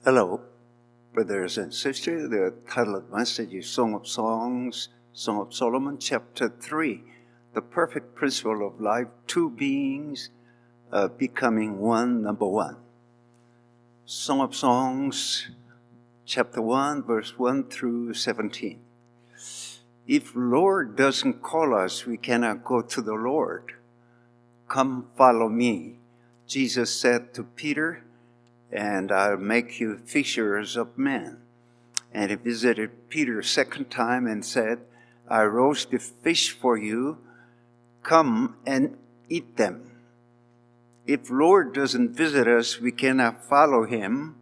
Hello, brothers and sisters. The title of the message is Song of Songs, Song of Solomon, chapter 3. The perfect principle of life, two beings becoming one, number one. Song of Songs, chapter 1, verse 1 through 17. If Lord doesn't call us, we cannot go to the Lord. Come follow me, Jesus said to Peter, and I'll make you fishers of men. And he visited Peter a second time and said, I roasted fish for you. Come and eat them. If Lord doesn't visit us, we cannot follow him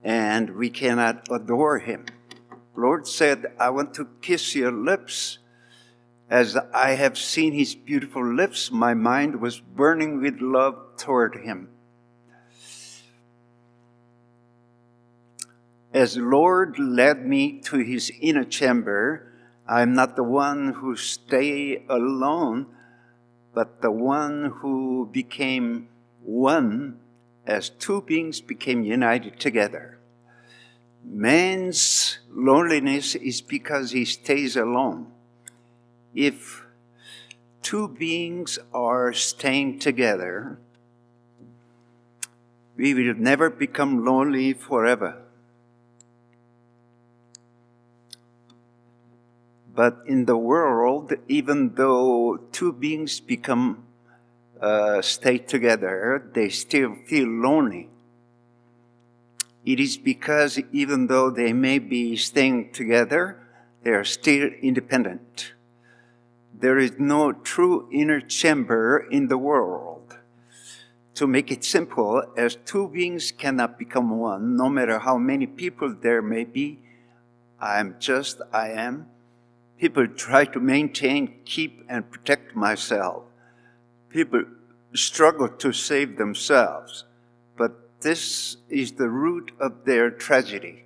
and we cannot adore him. Lord said, I want to kiss your lips. As I have seen his beautiful lips, my mind was burning with love toward him. As the Lord led me to his inner chamber, I am not the one who stayed alone, but the one who became one as two beings became united together. Man's loneliness is because he stays alone. If two beings are staying together, we will never become lonely forever. But in the world, even though two beings stay together, they still feel lonely. It is because even though they may be staying together, they are still independent. There is no true inner chamber in the world. To make it simple, as two beings cannot become one, no matter how many people there may be, I am. People try to maintain, keep, and protect myself. People struggle to save themselves, but this is the root of their tragedy.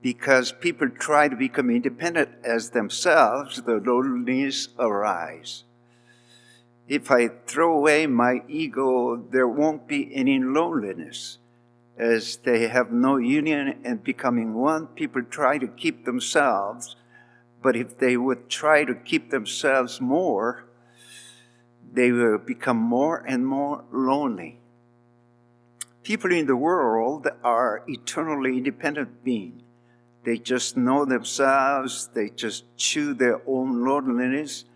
Because people try to become independent as themselves, the loneliness arises. If I throw away my ego, there won't be any loneliness. As they have no union and becoming one, people try to keep themselves. But if they would try to keep themselves more, they will become more and more lonely. People in the world are eternally independent beings. They just know themselves, they just choose their own loneliness,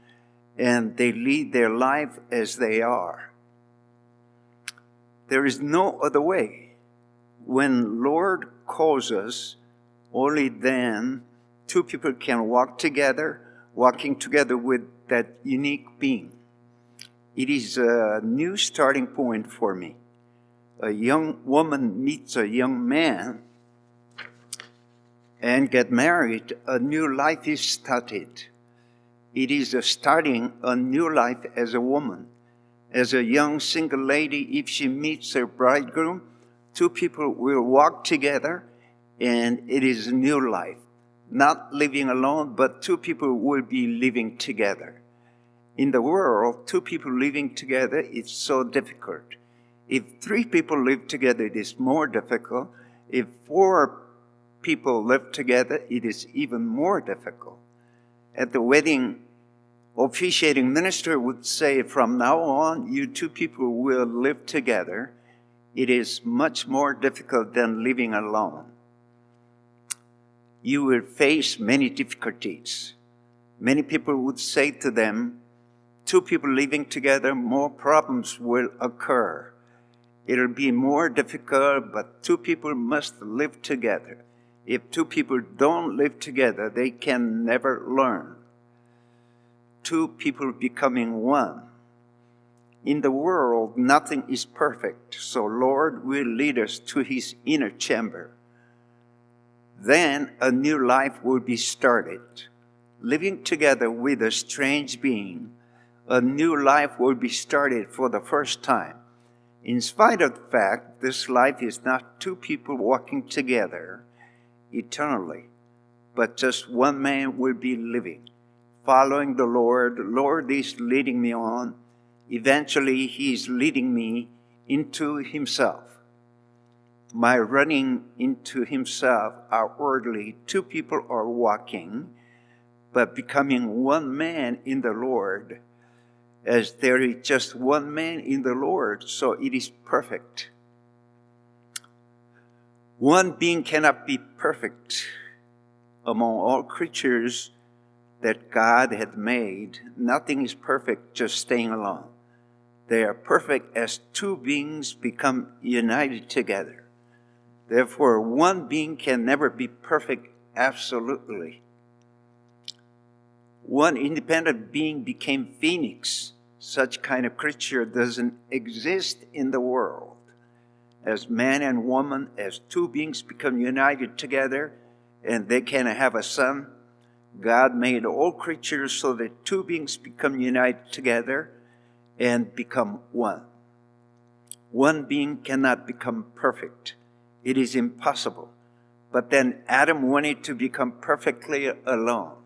and they lead their life as they are. There is no other way. When Lord calls us, only then two people can walking together with that unique being. It is a new starting point for me. A young woman meets a young man and get married, a new life is started. It is starting a new life as a woman. As a young single lady, if she meets her bridegroom, two people will walk together, and it is a new life. Not living alone, but two people will be living together. In the world, two people living together is so difficult. If three people live together, it is more difficult. If four people live together, it is even more difficult. At the wedding, officiating minister would say, from now on, you two people will live together. It is much more difficult than living alone. You will face many difficulties. Many people would say to them, two people living together, more problems will occur. It'll be more difficult, but two people must live together. If two people don't live together, they can never learn. Two people becoming one. In the world, nothing is perfect, so Lord will lead us to his inner chamber. Then a new life will be started. Living together with a strange being, a new life will be started for the first time. In spite of the fact, this life is not two people walking together eternally, but just one man will be living, following the Lord. The Lord is leading me on. Eventually, he is leading me into himself. My running into himself outwardly, two people are walking, but becoming one man in the Lord, as there is just one man in the Lord, so it is perfect. One being cannot be perfect among all creatures that God had made. Nothing is perfect just staying alone. They are perfect as two beings become united together. Therefore, one being can never be perfect absolutely. One independent being became Phoenix. Such kind of creature doesn't exist in the world. As man and woman, as two beings become united together, and they can have a son, God made all creatures so that two beings become united together and become one. One being cannot become perfect. It is impossible. But then Adam wanted to become perfectly alone.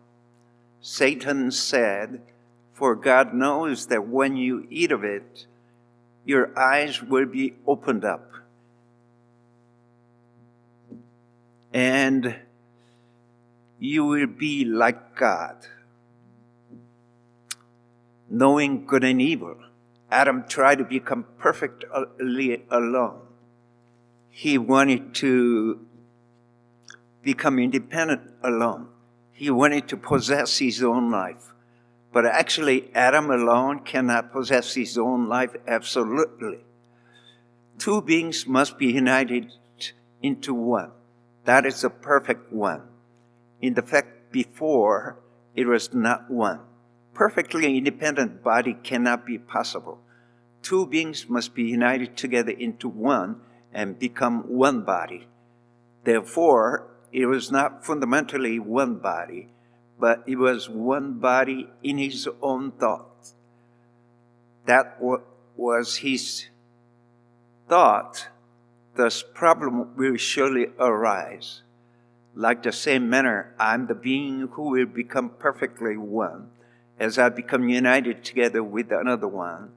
Satan said, "For God knows that when you eat of it, your eyes will be opened up, and you will be like God, knowing good and evil." Adam tried to become perfectly alone. He wanted to become independent alone. He wanted to possess his own life. But actually, Adam alone cannot possess his own life absolutely. Two beings must be united into one. That is the perfect one. In the fact, before, it was not one. Perfectly independent body cannot be possible. Two beings must be united together into one and become one body. Therefore, it was not fundamentally one body, but it was one body in his own thoughts. That was his thought. Thus, problem will surely arise. Like the same manner, I'm the being who will become perfectly one, as I become united together with another one.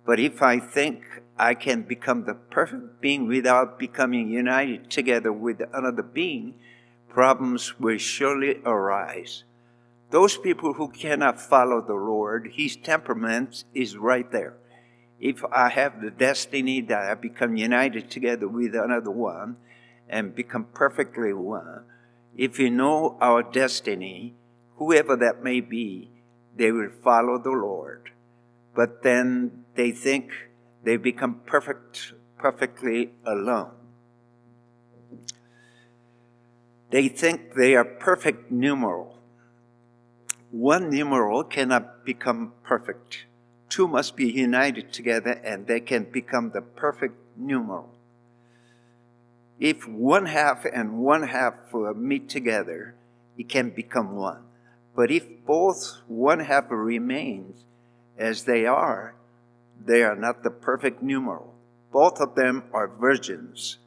But if I think I can become the perfect being without becoming united together with another being, problems will surely arise. Those people who cannot follow the Lord, his temperament is right there. If I have the destiny that I become united together with another one and become perfectly one, if we know our destiny, whoever that may be, they will follow the Lord. But then they think they become perfectly alone. They think they are perfect numeral. One numeral cannot become perfect. Two must be united together and they can become the perfect numeral. If 1/2 and 1/2 meet together, it can become one. But if both 1/2 remains as they are not the perfect numeral. Both of them are virgins.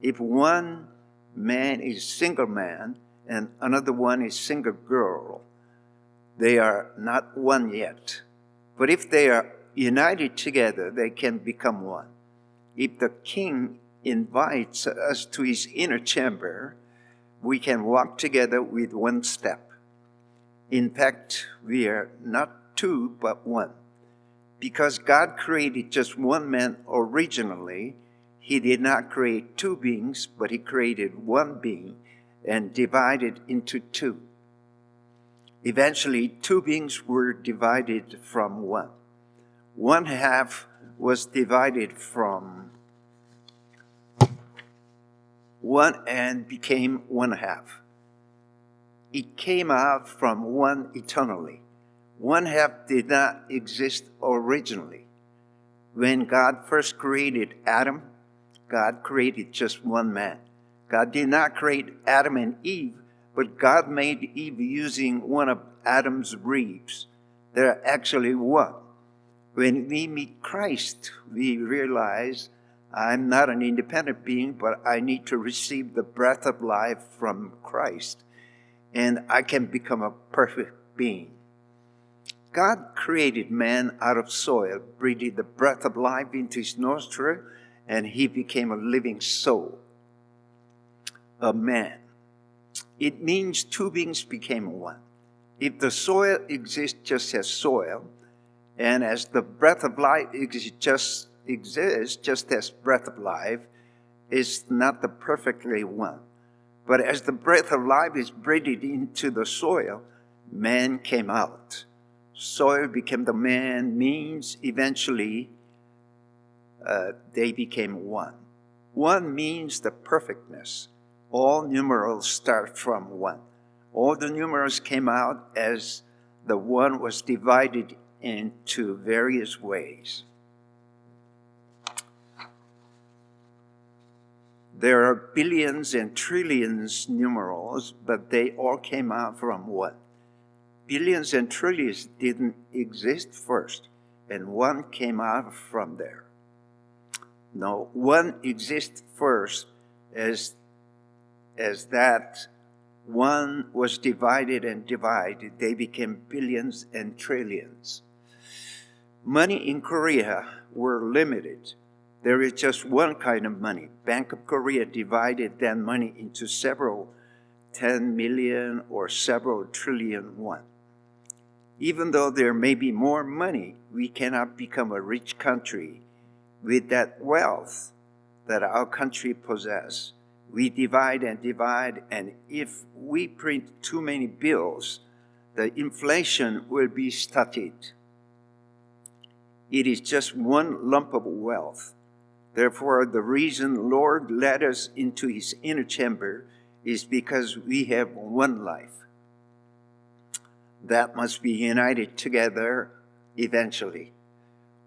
If one man is single man and another one is single girl, they are not one yet. But if they are united together, they can become one. If the king invites us to his inner chamber, we can walk together with one step. In fact, we are not two, but one. Because God created just one man originally, he did not create two beings, but he created one being and divided into two. Eventually, two beings were divided from one. 1/2 was divided from one and became 1/2. It came out from one eternally. 1/2 did not exist originally. When God first created Adam, God created just one man. God did not create Adam and Eve, but God made Eve using one of Adam's ribs. They're actually one. When we meet Christ, we realize I'm not an independent being, but I need to receive the breath of life from Christ, and I can become a perfect being. God created man out of soil, breathed the breath of life into his nostril, and he became a living soul, a man. It means two beings became one. If the soil exists just as soil, and as the breath of life exists just as breath of life, is not the perfectly one. But as the breath of life is breathed into the soil, man came out. Soil became the man means eventually they became one. One means the perfectness. All numerals start from one. All the numerals came out as the one was divided into various ways. There are billions and trillions numerals, but they all came out from one. Billions and trillions didn't exist first, and one came out from there. No, one exists first as that one was divided and divided. They became billions and trillions. Money in Korea were limited. There is just one kind of money. Bank of Korea divided that money into several 10 million or several trillion won. Even though there may be more money, we cannot become a rich country with that wealth that our country possesses. We divide, and if we print too many bills, the inflation will be started. It is just one lump of wealth. Therefore, the reason Lord led us into his inner chamber is because we have one life that must be united together eventually.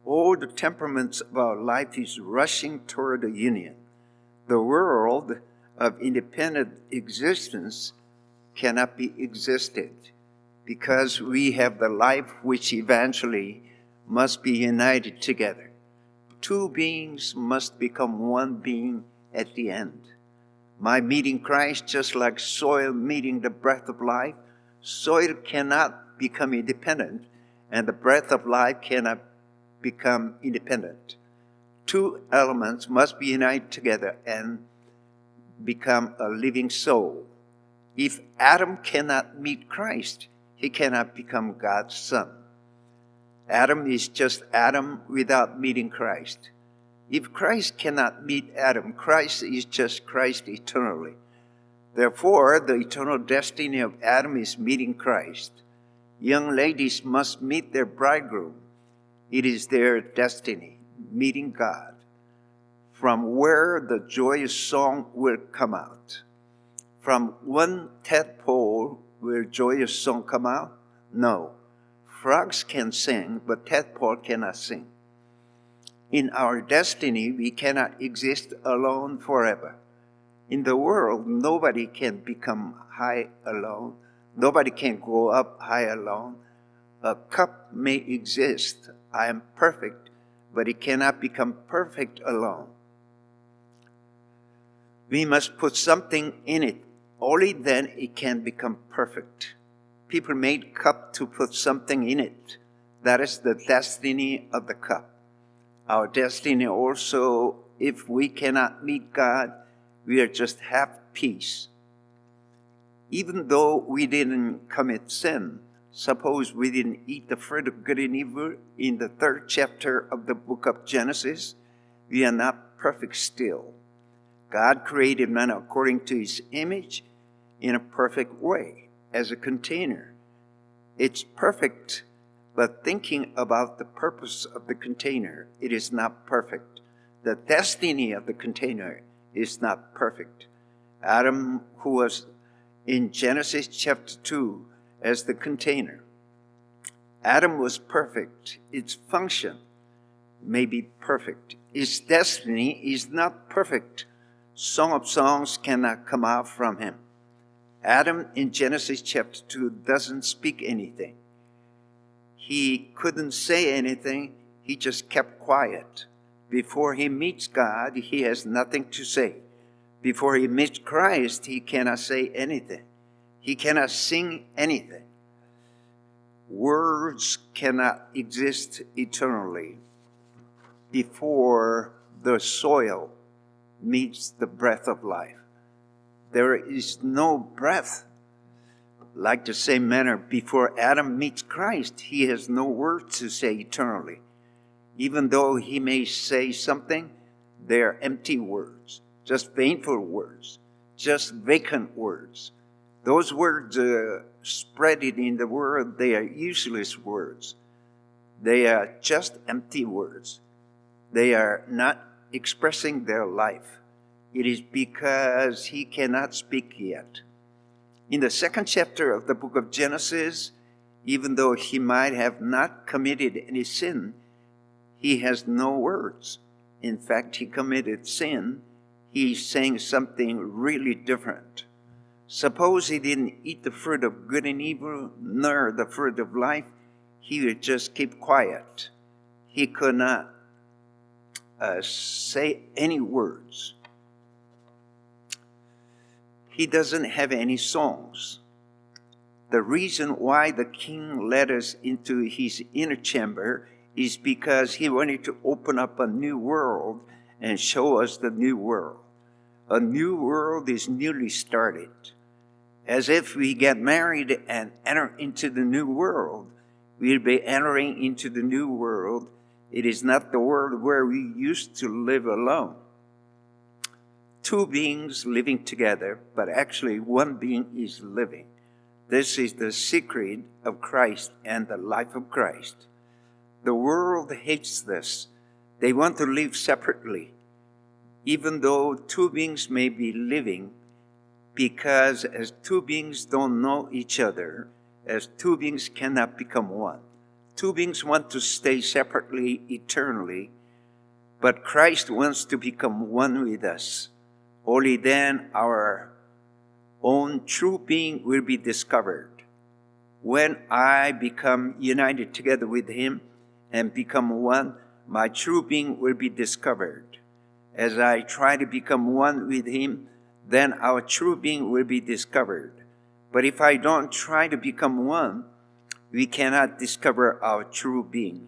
All the temperaments of our life is rushing toward a union. The world of independent existence cannot be existed because we have the life which eventually must be united together. Two beings must become one being at the end. My meeting Christ, just like soil meeting the breath of life, soil cannot become independent, and the breath of life cannot become independent. Two elements must be united together and become a living soul. If Adam cannot meet Christ, he cannot become God's son. Adam is just Adam without meeting Christ. If Christ cannot meet Adam, Christ is just Christ eternally. Therefore, the eternal destiny of Adam is meeting Christ. Young ladies must meet their bridegroom. It is their destiny, meeting God. From where the joyous song will come out. From one tadpole will joyous song come out? No. Frogs can sing, but tadpole cannot sing. In our destiny, we cannot exist alone forever. In the world, nobody can become high alone. Nobody can grow up high alone. A cup may exist. I am perfect, but it cannot become perfect alone. We must put something in it. Only then it can become perfect. People made cup to put something in it. That is the destiny of the cup. Our destiny also, if we cannot meet God, we are just half peace. Even though we didn't commit sin, suppose we didn't eat the fruit of good and evil in the 3rd chapter of the book of Genesis, we are not perfect still. God created man according to his image in a perfect way, as a container. It's perfect, but thinking about the purpose of the container, it is not perfect. The destiny of the container is not perfect. Adam, who was in Genesis chapter 2 as the container, Adam was perfect. Its function may be perfect. Its destiny is not perfect. Song of Songs cannot come out from him. Adam in Genesis chapter 2 doesn't speak anything. He couldn't say anything. He just kept quiet. Before he meets God, he has nothing to say. Before he meets Christ, he cannot say anything. He cannot sing anything. Words cannot exist eternally before the soil meets the breath of life. There is no breath. Like the same manner, before Adam meets Christ, he has no words to say eternally. Even though he may say something, they are empty words, just painful words, just vacant words. Those words spread it in the world, they are useless words. They are just empty words. They are not expressing their life. It is because he cannot speak yet. In the second chapter of the book of Genesis, even though he might have not committed any sin, he has no words. In fact, he committed sin. He's saying something really different. Suppose he didn't eat the fruit of good and evil, nor the fruit of life, he would just keep quiet. He could not say any words. He doesn't have any songs. The reason why the king led us into his inner chamber is because he wanted to open up a new world and show us the new world. A new world is newly started. As if we get married and enter into the new world, we'll be entering into the new world. It is not the world where we used to live alone. Two beings living together, but actually one being is living. This is the secret of Christ and the life of Christ. The world hates this. They want to live separately, even though two beings may be living, because as two beings don't know each other, as two beings cannot become one. Two beings want to stay separately eternally, but Christ wants to become one with us. Only then our own true being will be discovered. When I become united together with him and become one, my true being will be discovered. As I try to become one with him, then our true being will be discovered. But if I don't try to become one, we cannot discover our true being.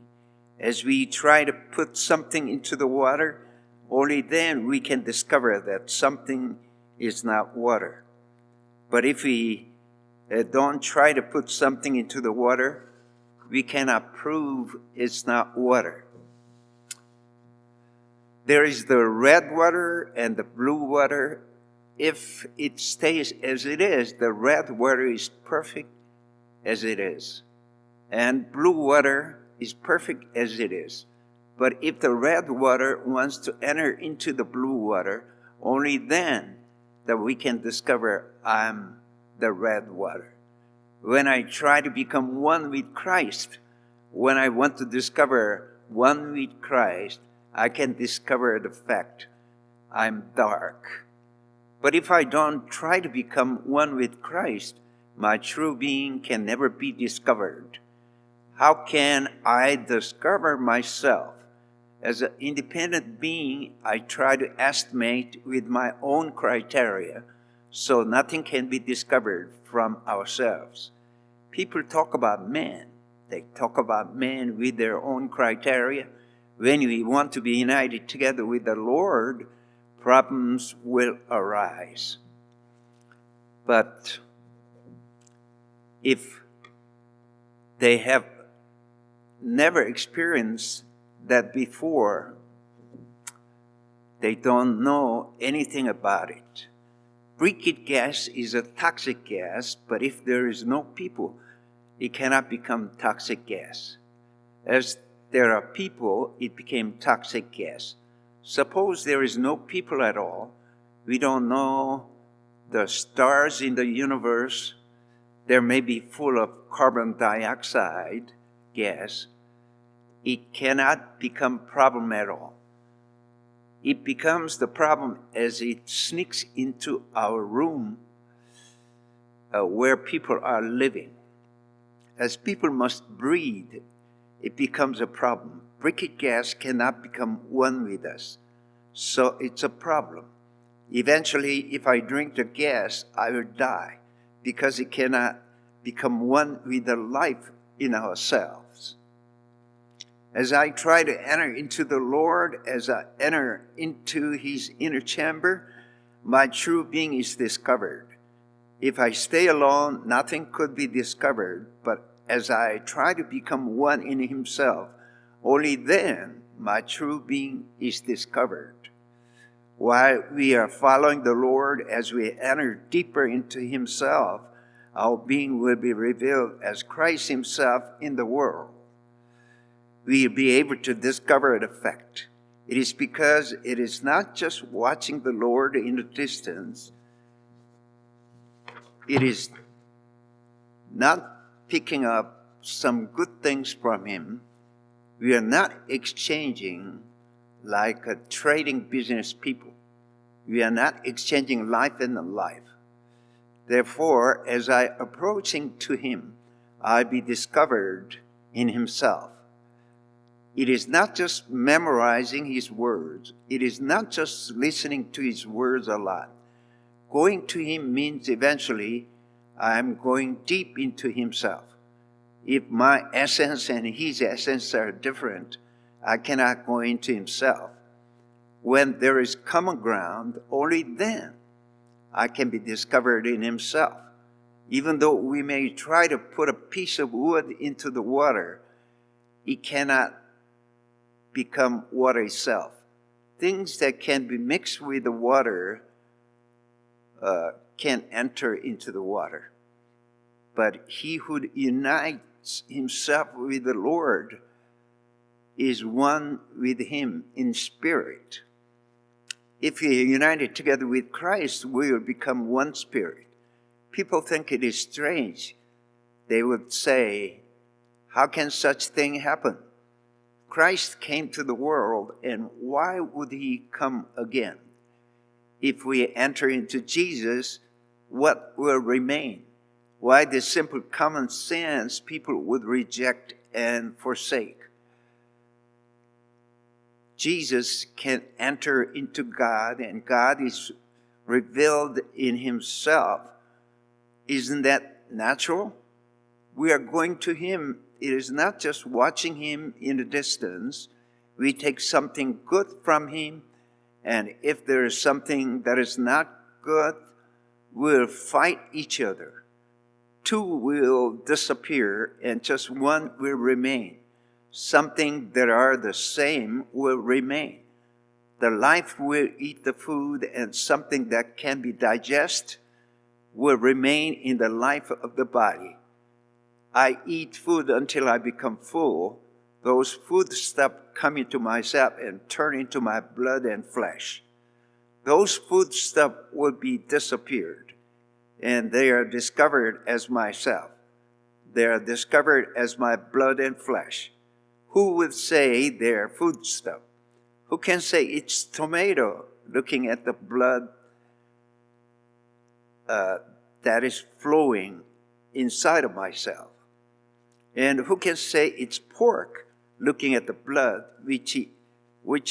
As we try to put something into the water, only then we can discover that something is not water. But if we don't try to put something into the water, we cannot prove it's not water. There is the red water and the blue water. If it stays as it is, the red water is perfect as it is. And blue water is perfect as it is. But if the red water wants to enter into the blue water, only then that we can discover I'm the red water. When I try to become one with Christ, when I want to discover one with Christ, I can discover the fact I'm dark. But if I don't try to become one with Christ, my true being can never be discovered. How can I discover myself? As an independent being, I try to estimate with my own criteria, so nothing can be discovered from ourselves. People talk about man. They talk about man with their own criteria. When we want to be united together with the Lord, problems will arise. But if they have never experienced that before, they don't know anything about it. Briquette gas is a toxic gas, but if there is no people, it cannot become toxic gas. As there are people, it became toxic gas. Suppose there is no people at all. We don't know the stars in the universe. There may be full of carbon dioxide gas. It cannot become problem at all. It becomes the problem as it sneaks into our room where people are living. As people must breathe, it becomes a problem. Briquette gas cannot become one with us, so it's a problem. Eventually, if I drink the gas, I will die because it cannot become one with the life in ourselves. As I try to enter into the Lord, as I enter into his inner chamber, my true being is discovered. If I stay alone, nothing could be discovered, but as I try to become one in himself, only then my true being is discovered. While we are following the Lord, as we enter deeper into himself, our being will be revealed as Christ himself in the world. We will be able to discover the fact. It is because it is not just watching the Lord in the distance. It is not picking up some good things from him. We are not exchanging like a trading business people. We are not exchanging life and life. Therefore, as I approaching to him, I be discovered in himself. It is not just memorizing his words. It is not just listening to his words a lot. Going to him means eventually I'm going deep into himself. If my essence and his essence are different, I cannot go into himself. When there is common ground, only then I can be discovered in himself. Even though we may try to put a piece of wood into the water, it cannot become water itself. Things that can be mixed with the water can enter into the water. But he who unites himself with the Lord is one with him in spirit. If we are united together with Christ, we will become one spirit. People think it is strange. They would say, how can such thing happen? Christ came to the world, and why would he come again? If we enter into Jesus, what will remain? Why the simple common sense people would reject and forsake? Jesus can enter into God, and God is revealed in himself. Isn't that natural? We are going to him. It is not just watching him in the distance. We take something good from him, and if there is something that is not good, we'll fight each other. Two will disappear, and just one will remain. Something that are the same will remain. The life will eat the food, and something that can be digested will remain in the life of the body. I eat food until I become full. Those foodstuffs come into myself and turn into my blood and flesh. Those foodstuffs will be disappeared, and they are discovered as myself. They are discovered as my blood and flesh. Who would say they're foodstuff? Who can say it's tomato, looking at the blood that is flowing inside of myself? And who can say it's pork, looking at the blood which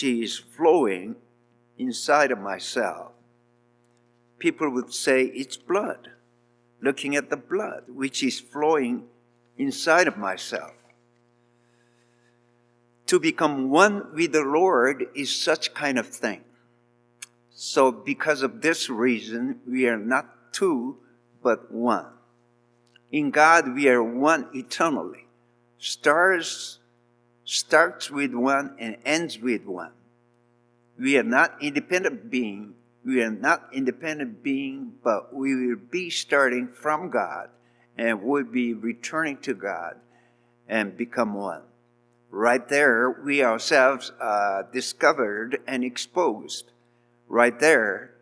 is flowing inside of myself? People would say it's blood, looking at the blood which is flowing inside of myself. To become one with the Lord is such kind of thing. So because of this reason, we are not two, but one. In God, we are one eternally. Starts with one and ends with one. We are not independent being. We are not independent being, but we will be starting from God and will be returning to God and become one. Right there, we ourselves are discovered and exposed. Right there,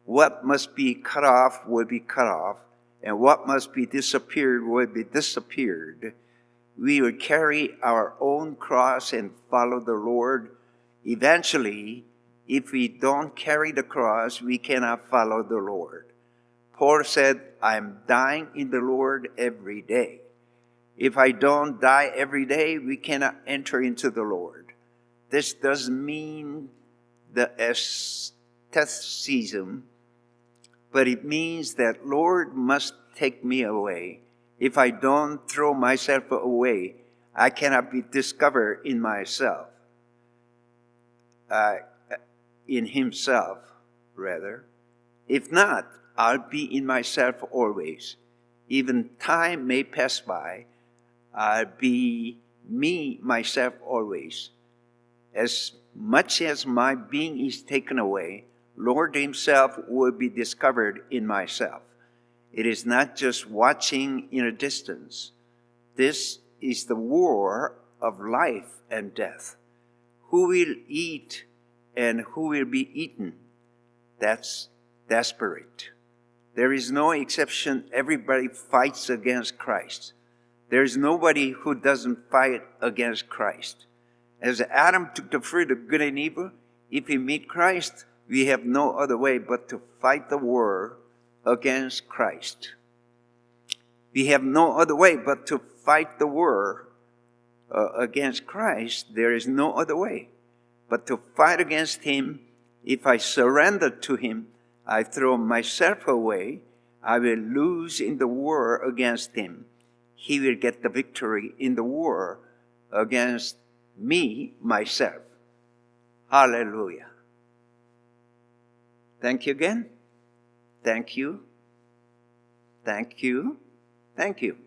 what must be cut off will be cut off, and what must be disappeared will be disappeared. We will carry our own cross and follow the Lord. Eventually, if we don't carry the cross, we cannot follow the Lord. Paul said, I am dying in the Lord every day. If I don't die every day, we cannot enter into the Lord. This doesn't mean the asceticism, but it means that Lord must take me away If I don't throw myself away, I cannot be discovered in myself, in himself, rather. If not, I'll be in myself always. Even time may pass by, I'll be me, myself always. As much as my being is taken away, Lord himself will be discovered in myself. It is not just watching in a distance. This is the war of life and death. Who will eat and who will be eaten? That's desperate. There is no exception. Everybody fights against Christ. There is nobody who doesn't fight against Christ. As Adam took the fruit of good and evil, if we meet Christ, we have no other way but to fight the war against Christ. We have no other way but to fight the war against Christ. There is no other way but to fight against him. If I surrender to him, I throw myself away, I will lose in the war against him. He will get the victory in the war against me, myself. Hallelujah. Thank you again. Thank you. Thank you. Thank you.